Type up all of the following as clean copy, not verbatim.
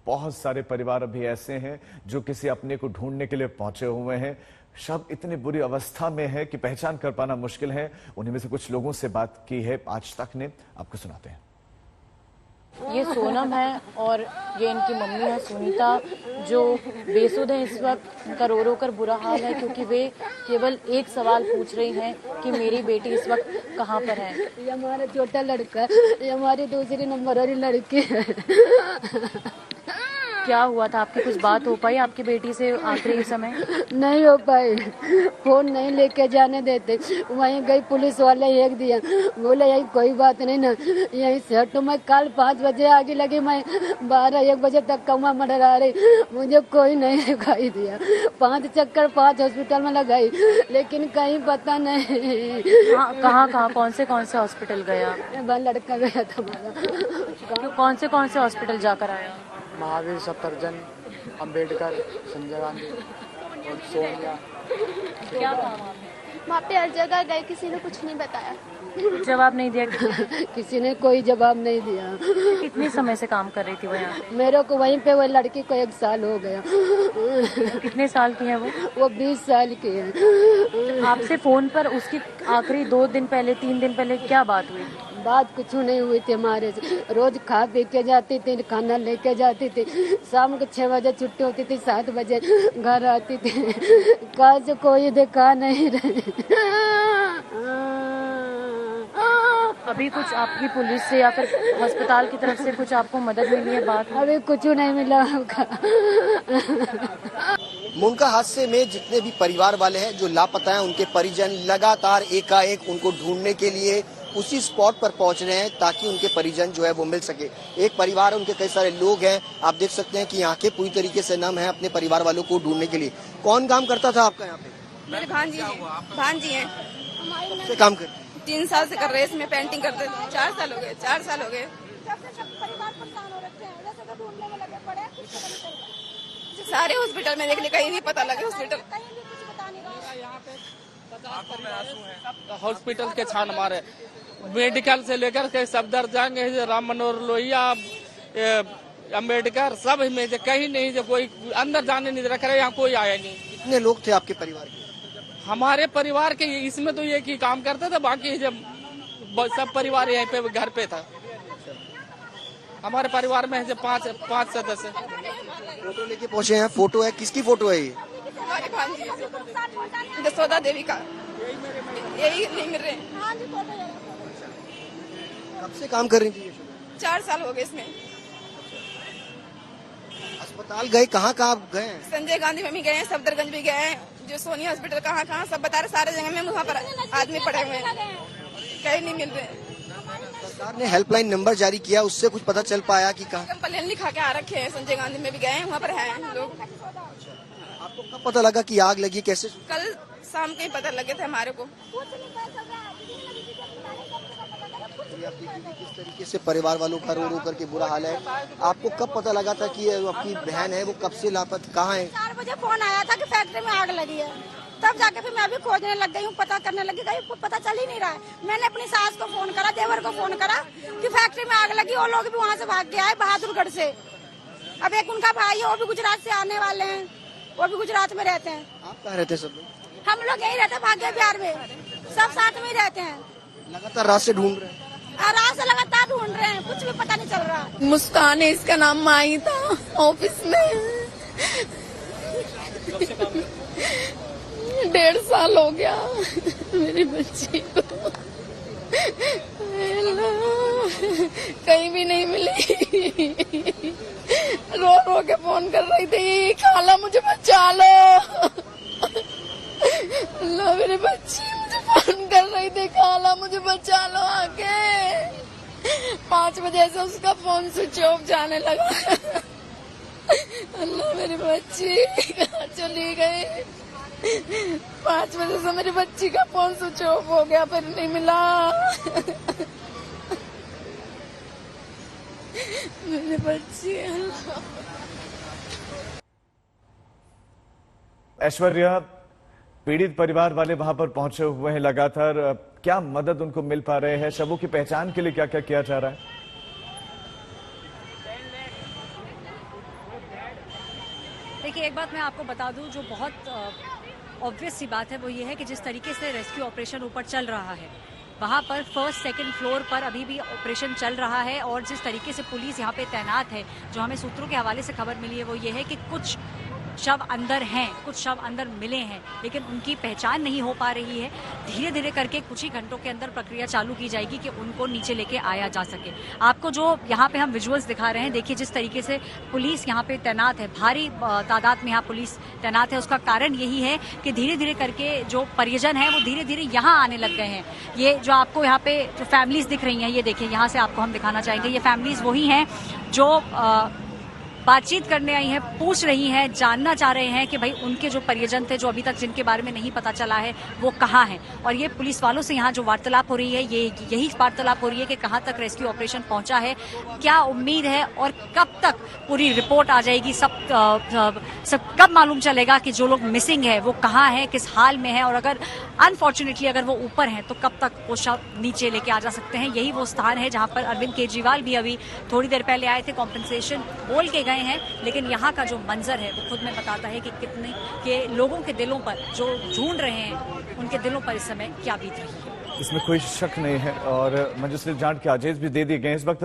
बहुत सारे परिवार अभी ऐसे हैं जो किसी अपने को ढूंढने के लिए पहुंचे हुए हैं। शव इतनी बुरी अवस्था में है कि पहचान कर पाना मुश्किल है। उन्हीं में से कुछ लोगों से बात की है आज तक ने, आपको सुनाते हैं। ये सोनम है और ये इनकी मम्मी है सुनीता, जो बेसुध है इस वक्त। उनका रो रो कर बुरा हाल है क्योंकि वे केवल एक सवाल पूछ रही हैं कि मेरी बेटी इस वक्त कहाँ पर है। ये हमारा छोटा लड़का, ये हमारी दूसरी नंबर वाली लड़की है। क्या हुआ था? आपकी कुछ बात हो पाई आपकी बेटी से आखिरी समय? नहीं हो पाई, फोन नहीं लेके जाने देते। वहीं गई पुलिस वाले एक दिया, बोले यही कोई बात नहीं ना, यही से हटो। मैं कल 5 बजे आगे लगी, मैं 12-1 बजे तक कमा मंडरा रही, मुझे कोई नहीं दिखाई दिया। 5 चक्कर 5 हॉस्पिटल में लगाई लेकिन कहीं पता नहीं। कहाँ कौन से हॉस्पिटल गया? लड़का गया था हमारा। कौन से हॉस्पिटल जाकर आया? महावीर, सफदरजंग, अंबेडकर, संजय गांधी और सोनिया। क्या था वहाँ पे? हर जगह गए, किसी ने कुछ नहीं बताया। जवाब नहीं दिया? किसी ने कोई जवाब नहीं दिया। कितने समय से काम कर रही थी वो यहाँ? मेरे को वहीं पे वो लड़की को 1 साल हो गया। कितने साल की है वो? वो 20 साल की है। आपसे फोन पर उसकी आखिरी 2 दिन पहले 3 दिन पहले क्या बात हुई? बात कुछ नहीं हुई थी हमारे से। रोज खा पी के जाती थी, खाना लेके जाती थी। शाम को 6 बजे छुट्टी होती थी, 7 बजे घर आती थी। कहाँ से कोई दिखा नहीं रहे। अभी कुछ आपकी पुलिस से या फिर अस्पताल की तरफ से कुछ आपको मदद मिली है? बात अभी कुछ नहीं मिला होगा। मुंडका हादसे में जितने भी परिवार वाले हैं जो लापता हैं, उनके परिजन लगातार एकाएक उनको ढूंढने के लिए उसी स्पॉट पर पहुंच रहे हैं ताकि उनके परिजन जो है वो मिल सके। एक परिवार है, उनके कई सारे लोग हैं। आप देख सकते हैं कि आंखें पूरी तरीके से नम है अपने परिवार वालों को ढूंढने के लिए। कौन काम करता था आपका यहाँ पे? मेरे भांजी हैं। कब से काम कर? 3 साल से कर रहे हैं इसमें, पेंटिंग करते। 4 साल हो गए। सारे हॉस्पिटल में देख लिया, कहीं नहीं पता लगे हॉस्पिटल। हॉस्पिटल के छान मारे, मेडिकल से लेकर के सफदरजंग, राम मनोहर लोहिया, अम्बेडकर, सब में से कहीं नहीं जो कोई अंदर जाने नहीं रख रहे। यहाँ कोई आया नहीं। कितने लोग थे आपके परिवार के? हमारे परिवार के इसमें तो एक ही काम करता था, बाकी जब सब परिवार यहीं पे घर पे था। हमारे परिवार में जो 5 सदस्य। फोटो लेके पहुंचे हैं। फोटो है, किसकी फोटो है ये? हमारे भांजी जसोदा देवी का, यही नहीं मिल रहे। कब से काम कर रही थी? 4 साल हो गए इसमें। अस्पताल गए? कहाँ गए? संजय गांधी में भी गए हैं, सफदरगंज भी गए हैं, जो सोनिया हॉस्पिटल कहाँ सब बता रहे। सारे जगह में वहाँ पर आदमी पड़े हुए हैं, कहीं नहीं मिल रहे। सरकार ने हेल्पलाइन नंबर जारी किया, उससे कुछ पता चल पाया कि कहाँ? कंप्लेन लिखा के आ रखे हैं। संजय गांधी में भी गए हैं, वहाँ पर हैं लोग। आपको कब पता लगा कि आग लगी? कैसे? कल शाम को ही पता लगे थे हमारे को। किस तरीके से परिवार वालों का रो रो करके बुरा हाल है। आपको कब पता लगा था कि आपकी बहन है वो कब से लापता, कहाँ है? 4 बजे फोन आया था कि फैक्ट्री में आग लगी है। तब जाके फिर मैं भी खोजने लग गई हूँ, पता करने लगी, कहीं पता चल ही नहीं रहा है। मैंने अपनी सास को फोन करा, देवर को फोन करा कि फैक्ट्री में आग लगी। वो लोग भी वहाँ से भाग के आए बहादुरगढ़ से। अब एक उनका भाई है, वो भी गुजरात से आने वाले हैं, वो भी गुजरात में रहते हैं। आप कहाँ रहते हैं सब लोग? हम लोग यही रहते हैं, भाग्य बिहार में, सब साथ में ही रहते हैं। लगातार रात से ढूंढ रहे हैं? रात से लगातार ढूंढ रहे हैं, कुछ भी पता नहीं चल रहा। मुस्कान है इसका नाम, माई था ऑफिस में। 1.5 साल हो गया मेरी बच्ची को, कहीं भी नहीं मिली। रो रो के फोन कर रही थी, खाला मुझे बचा लो। अल्लाह, मेरी बच्ची मुझे फोन कर रही थी, खाला मुझे बचा लो आके। 5 बजे से उसका फोन स्विच ऑफ जाने लगा। अल्लाह, मेरी बच्ची कहाँ चली गई? 5 बजे से मेरी बच्ची का फोन स्विच ऑफ हो गया, फिर नहीं मिला। मेरी बच्ची। ऐश्वर्या, पीड़ित परिवार वाले वहां पर पहुंचे हुए हैं लगातार, क्या मदद उनको मिल पा रहे हैं? शवों की पहचान के लिए क्या क्या किया जा रहा है? देखिए, एक बात मैं आपको बता दूं जो बहुत ऑब्वियस सी बात है, वो ये है कि जिस तरीके से रेस्क्यू ऑपरेशन ऊपर चल रहा है, वहाँ पर फर्स्ट सेकंड फ्लोर पर अभी भी ऑपरेशन चल रहा है और जिस तरीके से पुलिस यहाँ पे तैनात है, जो हमें सूत्रों के हवाले से खबर मिली है वो ये है कि कुछ शव अंदर हैं, कुछ शव अंदर मिले हैं, लेकिन उनकी पहचान नहीं हो पा रही है। धीरे धीरे करके कुछ ही घंटों के अंदर प्रक्रिया चालू की जाएगी कि उनको नीचे लेके आया जा सके। आपको जो यहाँ पे हम विजुअल्स दिखा रहे हैं, देखिए जिस तरीके से पुलिस यहाँ पे तैनात है, भारी तादाद में यहाँ पुलिस तैनात है। उसका कारण यही है कि धीरे धीरे करके जो परिजन है वो धीरे धीरे यहाँ आने लग गए हैं। ये जो आपको यहाँ पे जो फैमिलीज दिख रही हैं, ये देखिए, यहाँ से आपको हम दिखाना चाहेंगे, ये फैमिलीज वही हैं जो बातचीत करने आई हैं, पूछ रही हैं, जानना चाह रहे हैं कि भाई उनके जो परिजन थे, जो अभी तक जिनके बारे में नहीं पता चला है, वो कहाँ हैं। और ये पुलिस वालों से यहाँ जो वार्तालाप हो रही है, यही वार्तालाप हो रही है कि कहाँ तक रेस्क्यू ऑपरेशन पहुंचा है, क्या उम्मीद है और कब तक पूरी रिपोर्ट आ जाएगी, सब कब मालूम चलेगा कि जो लोग मिसिंग है वो कहाँ है, किस हाल में है, और अगर अनफॉर्चुनेटली अगर वो ऊपर हैं तो कब तक वो शव नीचे लेके आ जा सकते हैं। यही वो स्थान है जहाँ पर अरविंद केजरीवाल भी अभी थोड़ी देर पहले आए थे, कॉम्पेंसेशन बोल के गए हैं, लेकिन यहाँ का जो मंजर है वो खुद में बताता है कि कितने के लोगों के दिलों पर जो ढूंढ रहे हैं, उनके दिलों पर इस समय क्या बीत रही है। इसमें कोई शक नहीं है और मंजूश्री जांच के आदेश भी दे दिए गए। इस वक्त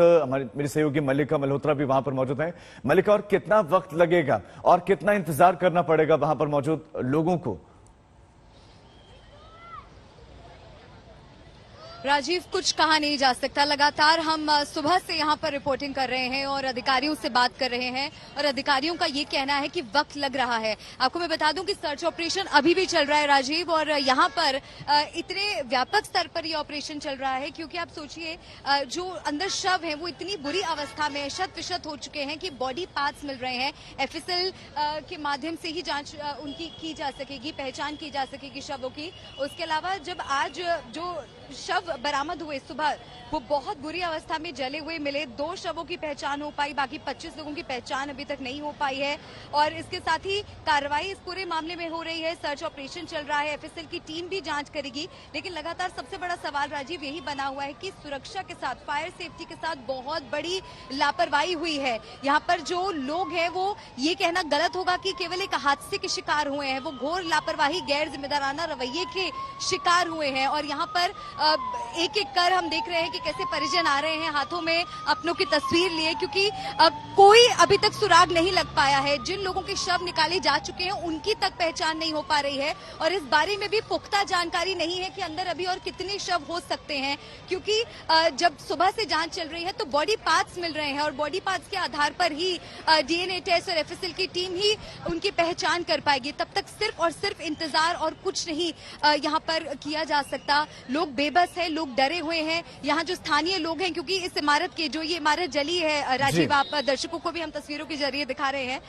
मेरी सहयोगी मल्लिका मल्होत्रा भी वहां पर मौजूद हैं। मल्लिका, और कितना वक्त लगेगा और कितना इंतजार करना पड़ेगा वहां पर मौजूद लोगों को? राजीव, कुछ कहा नहीं जा सकता। लगातार हम सुबह से यहाँ पर रिपोर्टिंग कर रहे हैं और अधिकारियों से बात कर रहे हैं और अधिकारियों का ये कहना है कि वक्त लग रहा है। आपको मैं बता दूं कि सर्च ऑपरेशन अभी भी चल रहा है राजीव, और यहाँ पर इतने व्यापक स्तर पर ये ऑपरेशन चल रहा है क्योंकि आप सोचिए जो अंदर शव है वो इतनी बुरी अवस्था में शत विशत हो चुके हैं कि बॉडी पार्ट्स मिल रहे हैं। एफएसएल के माध्यम से ही जांच उनकी की जा सकेगी, पहचान की जा सकेगी शवों की। उसके अलावा जब आज जो शव बरामद हुए सुबह, वो बहुत बुरी अवस्था में जले हुए मिले। 2 शवों की पहचान हो पाई, बाकी 25 लोगों की पहचान अभी तक नहीं हो पाई है। और इसके साथ ही कार्रवाई इस पूरे मामले में हो रही है, सर्च ऑपरेशन चल रहा है, एफएसएल की टीम भी जांच करेगी। लेकिन लगातार सबसे बड़ा सवाल राजीव यही बना हुआ है कि सुरक्षा के साथ, फायर सेफ्टी के साथ बहुत बड़ी लापरवाही हुई है। यहाँ पर जो लोग हैं वो ये कहना गलत होगा कि केवल एक हादसे के शिकार हुए हैं, वो घोर लापरवाही, गैर जिम्मेदाराना रवैये के शिकार हुए हैं। और यहाँ पर एक एक कर हम देख रहे हैं कि कैसे परिजन आ रहे हैं हाथों में अपनों की तस्वीर लिए, क्योंकि कोई अभी तक सुराग नहीं लग पाया है। जिन लोगों के शव निकाले जा चुके हैं उनकी तक पहचान नहीं हो पा रही है और इस बारे में भी पुख्ता जानकारी नहीं है कि अंदर अभी और कितने शव हो सकते हैं, क्योंकि जब सुबह से जांच चल रही है तो बॉडी पार्ट्स मिल रहे हैं और बॉडी पार्ट्स के आधार पर ही डीएनए टेस्ट और एफएसएल की टीम ही उनकी पहचान कर पाएगी। तब तक सिर्फ और सिर्फ इंतजार और कुछ नहीं यहाँ पर किया जा सकता। लोग बेबस है, लोग डरे हुए हैं। यहाँ जो स्थानीय लोग हैं, क्योंकि इस इमारत के जो ये इमारत जली है राजीव, आप दर्शकों को भी हम तस्वीरों के जरिए दिखा रहे हैं,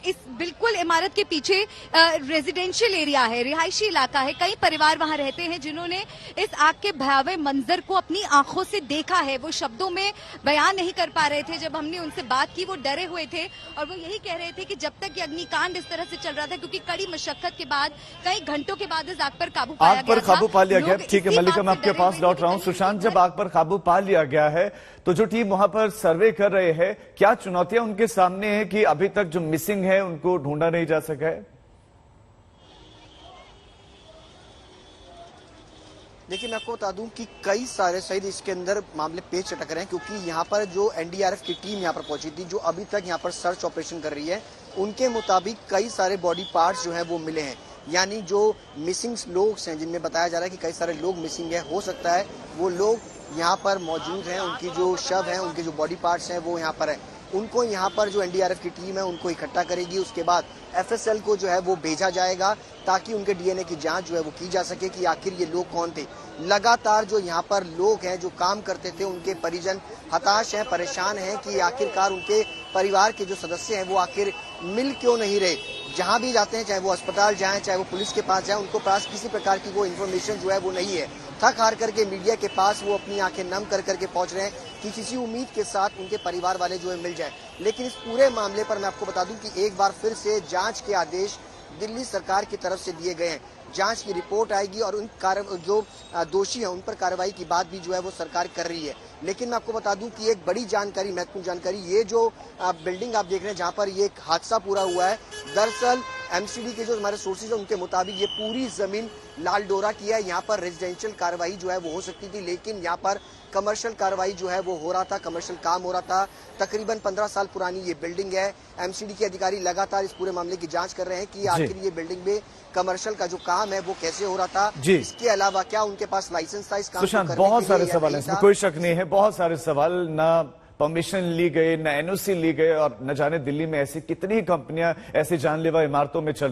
इस बिल्कुल इमारत के पीछे रेजिडेंशियल एरिया है, रिहायशी इलाका है। कई परिवार वहां रहते हैं जिन्होंने इस आग के भयावह मंजर को अपनी आंखों से देखा है। वो शब्दों में बयान नहीं कर पा रहे थे। जब हमने उनसे बात की वो डरे हुए थे और वो यही कह रहे थे कि जब तक ये अग्निकांड इस तरह से चल रहा था, क्योंकि कड़ी मशक्कत के बाद कई घंटों के बाद इस आग पर काबू पाया गया। ठीक है मल्लिका, मैं आपके पास लौट रहा हूं। सुशांत, जब आग पर काबू पा लिया गया है तो जो टीम वहां पर सर्वे कर रहे हैं, क्या चुनौतियां उनके सामने हैं कि अभी तक जो मिसिंग है उनको ढूंढा नहीं जा सका है? देखिए, मैं आपको बता दूं कि कई सारे शहीद इसके अंदर मामले पेच चटक रहे हैं, क्योंकि यहाँ पर जो एनडीआरएफ की टीम यहाँ पर पहुंची थी, जो अभी तक यहाँ पर सर्च ऑपरेशन कर रही है, उनके मुताबिक कई सारे बॉडी पार्ट्स जो हैं वो मिले हैं। यानी जो मिसिंग लोग हैं, जिनमें बताया जा रहा है कि कई सारे लोग मिसिंग है, हो सकता है वो लोग यहाँ पर मौजूद हैं, उनकी जो शव हैं, उनके जो बॉडी पार्ट्स हैं वो यहाँ पर है। उनको यहाँ पर जो एनडीआरएफ की टीम है उनको इकट्ठा करेगी। उसके बाद एफएसएल को जो है वो भेजा जाएगा ताकि उनके डीएनए की जांच जो है वो की जा सके कि आखिर ये लोग कौन थे। लगातार जो यहाँ पर लोग हैं, जो काम करते थे, उनके परिजन हताश हैं, परेशान हैं कि आखिरकार उनके परिवार के जो सदस्य हैं वो आखिर मिल क्यों नहीं रहे। जहाँ भी जाते हैं, चाहे वो अस्पताल जाएं, चाहे वो पुलिस के पास जाएं, उनको पास किसी प्रकार की वो इन्फॉर्मेशन जो है वो नहीं है। थक हार करके मीडिया के पास वो अपनी आंखें नम कर करके पहुंच रहे हैं कि किसी उम्मीद के साथ उनके परिवार वाले जो है मिल जाए। लेकिन इस पूरे मामले पर मैं आपको बता दूं कि एक बार फिर से जांच के आदेश दिल्ली सरकार की तरफ से दिए गए हैं। जांच की रिपोर्ट आएगी और उन जो दोषी हैं उन पर कार्रवाई की बात भी जो है वो सरकार कर रही है। लेकिन मैं आपको बता दूं कि एक बड़ी जानकारी, महत्वपूर्ण जानकारी, ये जो बिल्डिंग आप देख रहे हैं जहां पर ये हादसा पूरा हुआ है, दरअसल एमसीडी के जो हमारे सोर्सेज हैं उनके मुताबिक ये पूरी जमीन लाल डोरा की है। यहाँ पर रेजिडेंशियल कार्रवाई जो है वो हो सकती थी, लेकिन यहाँ पर कमर्शियल कार्रवाई जो है वो हो रहा था, कमर्शियल काम हो रहा था। तकरीबन 15 साल पुरानी ये बिल्डिंग है। एमसीडी के अधिकारी लगातार इस पूरे मामले की जांच कर रहे हैं कि आखिर ये बिल्डिंग में कमर्शियल का जो काम है वो कैसे हो रहा था, इसके अलावा क्या उनके पास लाइसेंस था इस काम को करने के लिए। बहुत सारे सवाल हैं, इसमें कोई शक नहीं है, बहुत सारे सवाल। ना परमिशन ली गई, ना एनओसी ली गई, और न जाने दिल्ली में ऐसी कितनी कंपनियां ऐसी जानलेवा इमारतों में चल रही